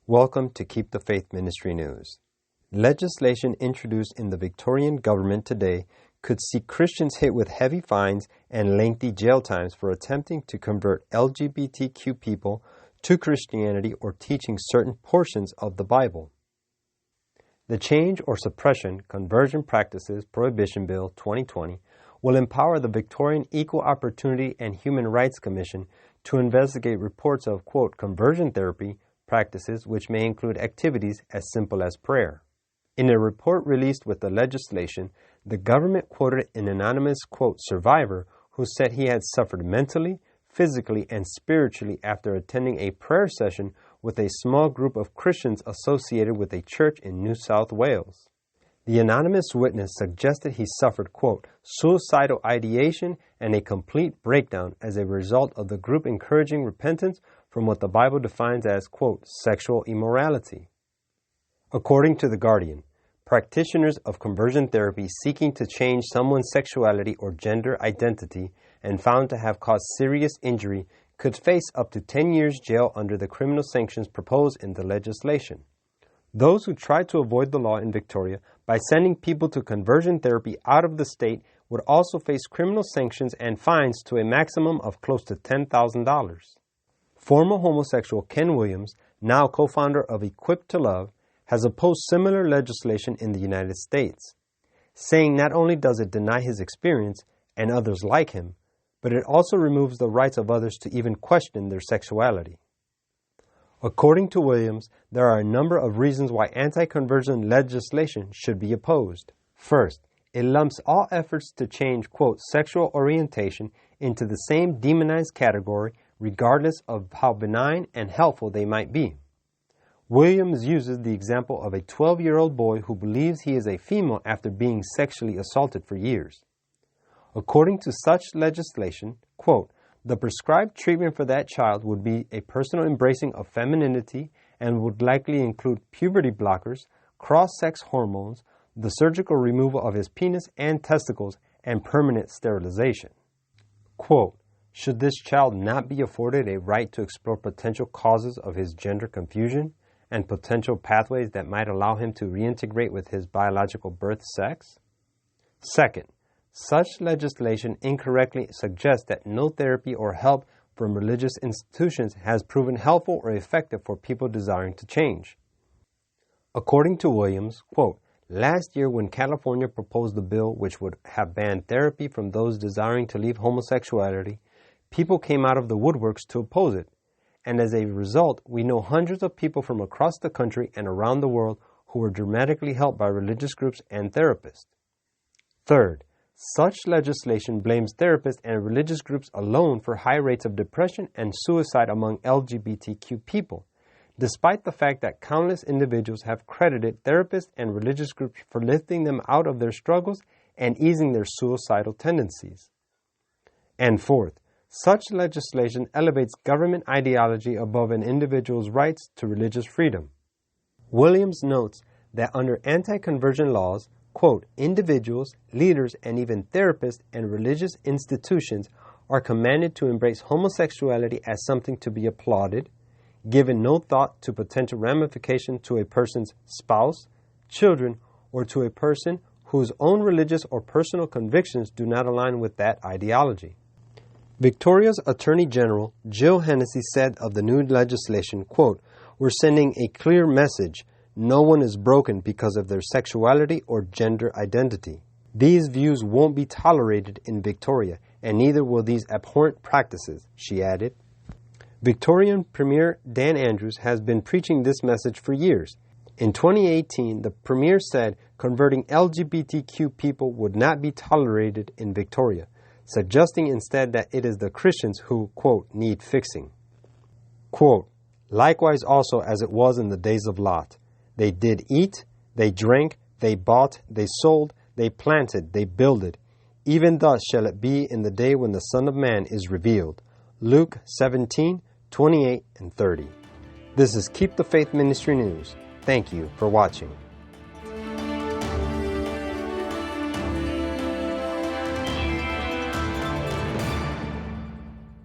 Welcome to Keep the Faith Ministry News. Legislation introduced in the Victorian government today could see Christians hit with heavy fines and lengthy jail times for attempting to convert LGBTQ people to Christianity or teaching certain portions of the Bible. The Change or Suppression Conversion Practices Prohibition Bill 2020 will empower the Victorian Equal Opportunity and Human Rights Commission to investigate reports of, quote, conversion therapy practices which may include activities as simple as prayer. In a report released with the legislation, the government quoted an anonymous, quote, survivor who said he had suffered mentally, physically, and spiritually after attending a prayer session with a small group of Christians associated with a church in New South Wales. The anonymous witness suggested he suffered, quote, suicidal ideation and a complete breakdown as a result of the group encouraging repentance from what the Bible defines as, quote, sexual immorality. According to The Guardian, practitioners of conversion therapy seeking to change someone's sexuality or gender identity and found to have caused serious injury could face up to 10 years jail under the criminal sanctions proposed in the legislation. Those who try to avoid the law in Victoria by sending people to conversion therapy out of the state would also face criminal sanctions and fines to a maximum of close to $10,000. Former homosexual Ken Williams, now co-founder of Equipped to Love, has opposed similar legislation in the United States, saying not only does it deny his experience and others like him, but it also removes the rights of others to even question their sexuality. According to Williams, there are a number of reasons why anti-conversion legislation should be opposed. First, it lumps all efforts to change, quote, sexual orientation into the same demonized category regardless of how benign and helpful they might be. Williams uses the example of a 12-year-old boy who believes he is a female after being sexually assaulted for years. According to such legislation, quote, the prescribed treatment for that child would be a personal embracing of femininity and would likely include puberty blockers, cross-sex hormones, the surgical removal of his penis and testicles, and permanent sterilization. Quote, should this child not be afforded a right to explore potential causes of his gender confusion and potential pathways that might allow him to reintegrate with his biological birth sex? Second, such legislation incorrectly suggests that no therapy or help from religious institutions has proven helpful or effective for people desiring to change. According to Williams, quote, last year when California proposed a bill which would have banned therapy from those desiring to leave homosexuality, people came out of the woodworks to oppose it. And as a result, we know hundreds of people from across the country and around the world who were dramatically helped by religious groups and therapists. Third, such legislation blames therapists and religious groups alone for high rates of depression and suicide among LGBTQ people, despite the fact that countless individuals have credited therapists and religious groups for lifting them out of their struggles and easing their suicidal tendencies. And fourth, such legislation elevates government ideology above an individual's rights to religious freedom. Williams notes that under anti-conversion laws, quote, individuals, leaders, and even therapists and religious institutions are commanded to embrace homosexuality as something to be applauded, given no thought to potential ramification to a person's spouse, children, or to a person whose own religious or personal convictions do not align with that ideology. Victoria's Attorney General, Jill Hennessy, said of the new legislation, quote, we're sending a clear message. No one is broken because of their sexuality or gender identity. These views won't be tolerated in Victoria, and neither will these abhorrent practices, she added. Victorian Premier Dan Andrews has been preaching this message for years. In 2018, the Premier said converting LGBTQ people would not be tolerated in Victoria, suggesting instead that it is the Christians who, quote, need fixing. Quote, likewise also as it was in the days of Lot. They did eat, they drank, they bought, they sold, they planted, they builded. Even thus shall it be in the day when the Son of Man is revealed. Luke 17:28 and 30. This is Keep the Faith Ministry News. Thank you for watching.